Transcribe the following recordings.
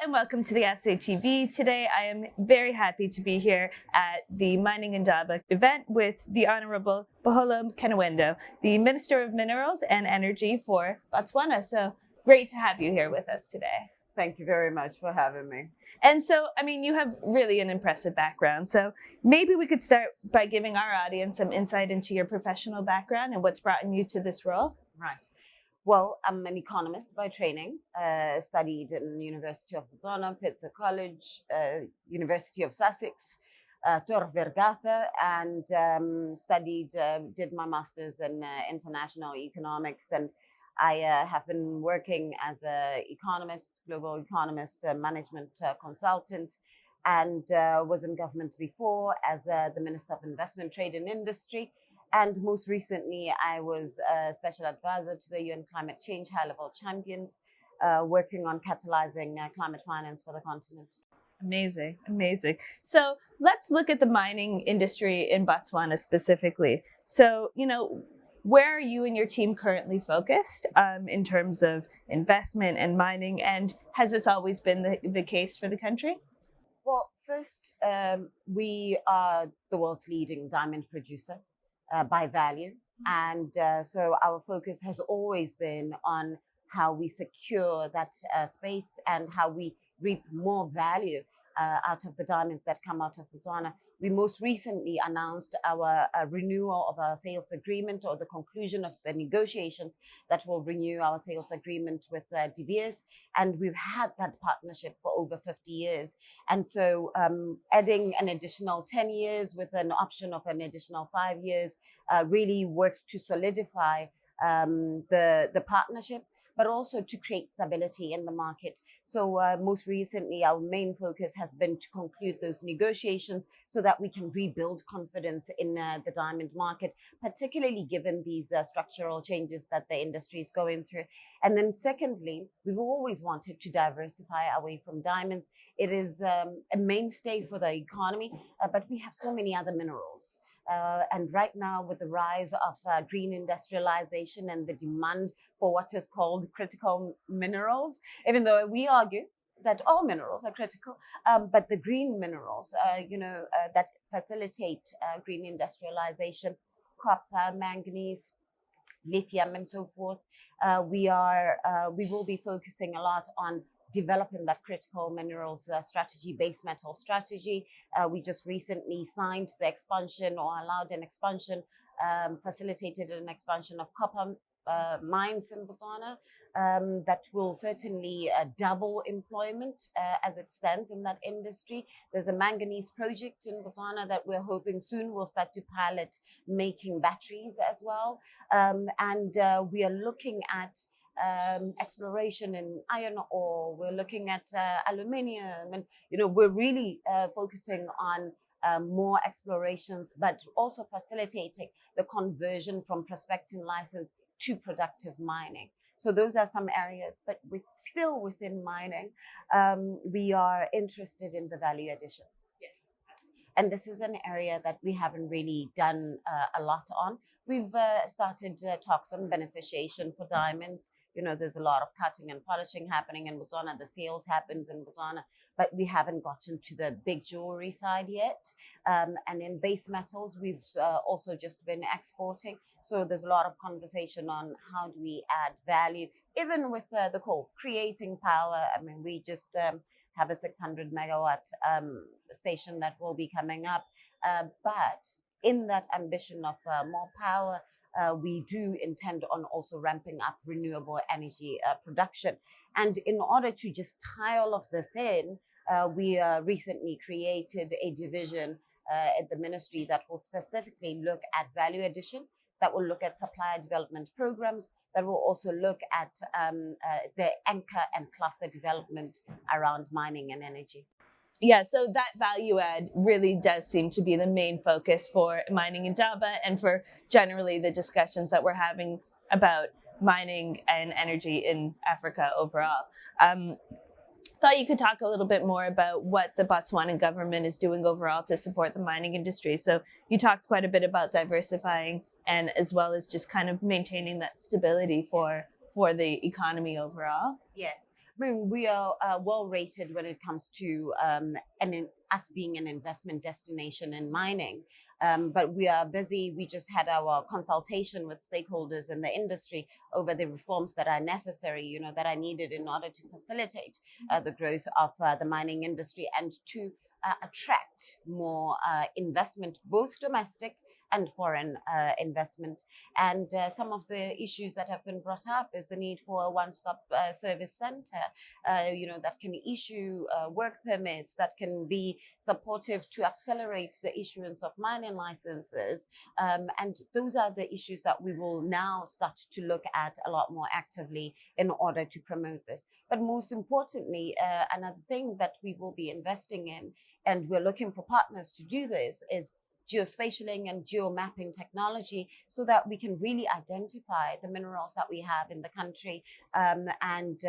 and welcome to the Assay TV. Today I am very happy to be here at the Mining Indaba event with the Honorable Bogolo Kenewendo, the Minister of Minerals and Energy for Botswana. So great to have you here with us today. Thank you very much for having me. And so, you have really an impressive background. So maybe we could start by giving our audience some insight into your professional background and what's brought you to this role. Right. Well, I'm an economist by training, studied in University of Botswana, Pitzer College, University of Sussex, Tor Vergata, and did my master's in international economics. And I have been working as an economist, global economist, management consultant, and was in government before as the Minister of Investment, Trade and Industry. And most recently, I was a special advisor to the UN Climate Change High-Level Champions, working on catalyzing climate finance for the continent. Amazing, amazing. So let's look at the mining industry in Botswana specifically. So, where are you and your team currently focused in terms of investment and mining? And has this always been the case for the country? Well, first, we are the world's leading diamond producer. By value. And so our focus has always been on how we secure that space and how we reap more value out of the diamonds that come out of Botswana. We most recently announced our renewal of our sales agreement, or the conclusion of the negotiations that will renew our sales agreement with De Beers. And we've had that partnership for over 50 years. And so adding an additional 10 years with an option of an additional 5 years really works to solidify the partnership, but also to create stability in the market. So most recently, our main focus has been to conclude those negotiations so that we can rebuild confidence in the diamond market, particularly given these structural changes that the industry is going through. And then secondly, we've always wanted to diversify away from diamonds. It is a mainstay for the economy, but we have so many other minerals. And right now, with the rise of green industrialization and the demand for what is called critical minerals, even though we argue that all minerals are critical, but the green minerals, that facilitate green industrialization, copper, manganese, lithium, and so forth, we will be focusing a lot on developing that critical minerals strategy, base metal strategy. We just recently signed the expansion, or allowed an expansion, facilitated an expansion of copper mines in Botswana that will certainly double employment as it stands in that industry. There's a manganese project in Botswana that we're hoping soon will start to pilot making batteries as well. And we are looking at exploration in iron ore. We're looking at aluminium, and we're really focusing on more explorations, but also facilitating the conversion from prospecting license to productive mining. So those are some areas, but still within mining, we are interested in the value addition. Yes. And this is an area that we haven't really done a lot on. We've started talks on beneficiation for diamonds. There's a lot of cutting and polishing happening in Botswana. The sales happens in Botswana, but we haven't gotten to the big jewelry side yet. And in base metals, we've also just been exporting. So there's a lot of conversation on how do we add value, even with the coal, creating power. We just have a 600 megawatt station that will be coming up. But in that ambition of more power, we do intend on also ramping up renewable energy production. And in order to just tie all of this in, we recently created a division at the ministry that will specifically look at value addition, that will look at supplier development programs, that will also look at the anchor and cluster development around mining and energy. Yeah, so that value add really does seem to be the main focus for Mining Indaba and for generally the discussions that we're having about mining and energy in Africa overall. Thought you could talk a little bit more about what the Botswana government is doing overall to support the mining industry. So you talked quite a bit about diversifying and as well as just kind of maintaining that stability for the economy overall. Yes. I mean, we are well rated when it comes to us being an investment destination in mining. But we are busy. We just had our consultation with stakeholders in the industry over the reforms that are necessary, that are needed in order to facilitate the growth of the mining industry and to attract more investment, both domestic and foreign investment. And some of the issues that have been brought up is the need for a one-stop service center, that can issue work permits, that can be supportive to accelerate the issuance of mining licenses. And those are the issues that we will now start to look at a lot more actively in order to promote this. But most importantly, another thing that we will be investing in, and we're looking for partners to do this, is geospatialing and geomapping technology so that we can really identify the minerals that we have in the country, and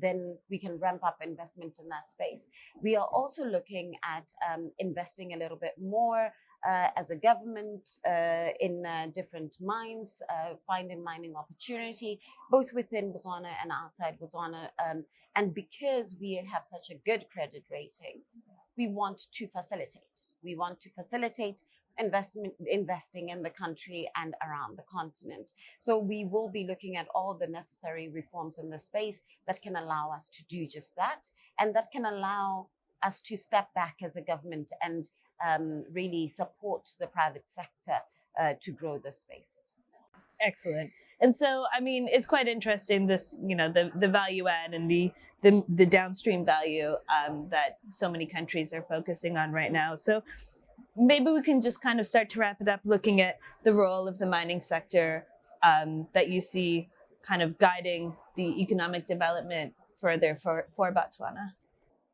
then we can ramp up investment in that space. We are also looking at investing a little bit more as a government in different mines, finding mining opportunity, both within Botswana and outside Botswana. And because we have such a good credit rating, we want to facilitate. We want to facilitate investing in the country and around the continent. So we will be looking at all the necessary reforms in the space that can allow us to do just that, and that can allow us to step back as a government and really support the private sector to grow this space. Excellent. And so, I mean, it's quite interesting, this, the value add and the downstream value that so many countries are focusing on right now. So maybe we can just kind of start to wrap it up looking at the role of the mining sector that you see kind of guiding the economic development further for Botswana.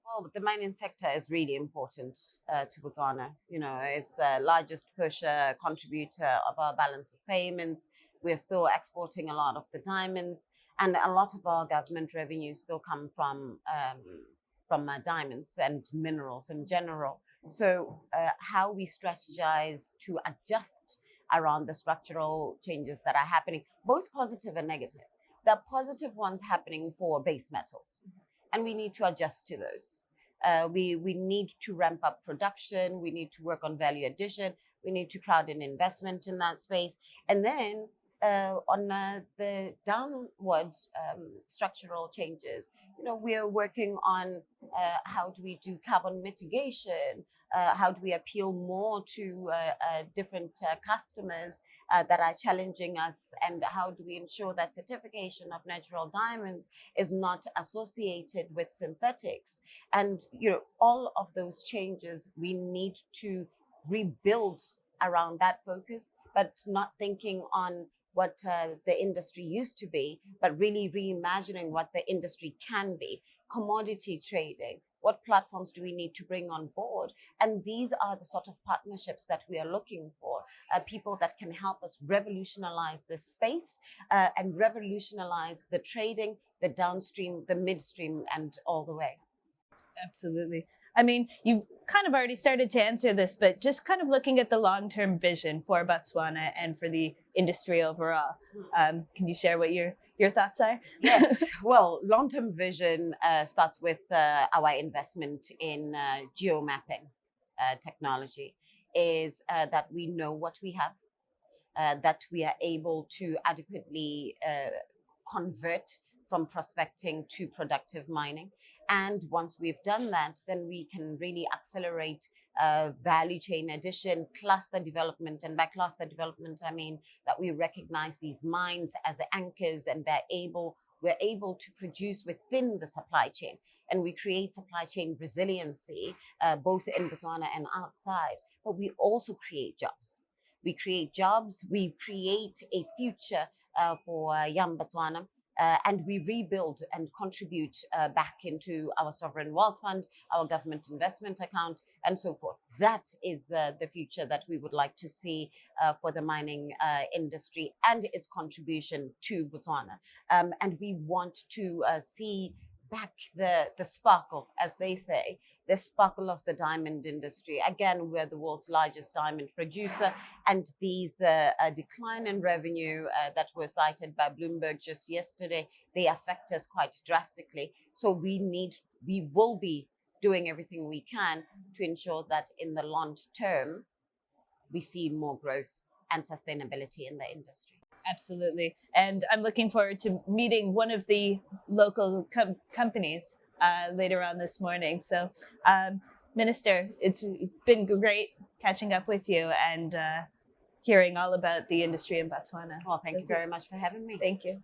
Well, the mining sector is really important to Botswana. It's the largest pusher, contributor of our balance of payments. We're still exporting a lot of the diamonds, and a lot of our government revenues still come from diamonds and minerals in general. So how we strategize to adjust around the structural changes that are happening, both positive and negative. The positive ones happening for base metals, and we need to adjust to those. We need to ramp up production. We need to work on value addition. We need to crowd in investment in that space. And then on the downward structural changes, we are working on how do we do carbon mitigation, how do we appeal more to different customers that are challenging us, and how do we ensure that certification of natural diamonds is not associated with synthetics. And all of those changes, we need to rebuild around that focus, but not thinking on what the industry used to be, but really reimagining what the industry can be. Commodity trading, what platforms do we need to bring on board? And these are the sort of partnerships that we are looking for, people that can help us revolutionize this space and revolutionize the trading, the downstream, the midstream, and all the way. Absolutely. I mean, you've kind of already started to answer this, but just kind of looking at the long-term vision for Botswana and for the industry overall, can you share what your thoughts are? Yes. Well, long-term vision starts with our investment in geomapping technology, is that we know what we have, that we are able to adequately convert from prospecting to productive mining. And once we've done that, then we can really accelerate value chain addition, cluster development. And by cluster development, I mean that we recognize these mines as anchors, and we're able to produce within the supply chain. And we create supply chain resiliency, both in Botswana and outside. But we also create jobs. We create jobs, we create a future for young Botswana. And we rebuild and contribute back into our sovereign wealth fund, our government investment account, and so forth. That is the future that we would like to see for the mining industry and its contribution to Botswana. And we want to see back the sparkle, as they say, the sparkle of the diamond industry. Again, we're the world's largest diamond producer, and these decline in revenue that were cited by Bloomberg just yesterday, they affect us quite drastically. So we will be doing everything we can to ensure that in the long term, we see more growth and sustainability in the industry. Absolutely. And I'm looking forward to meeting one of the local companies later on this morning. So, Minister, it's been great catching up with you and hearing all about the industry in Botswana. Well, thank you very much for having me. Thank you.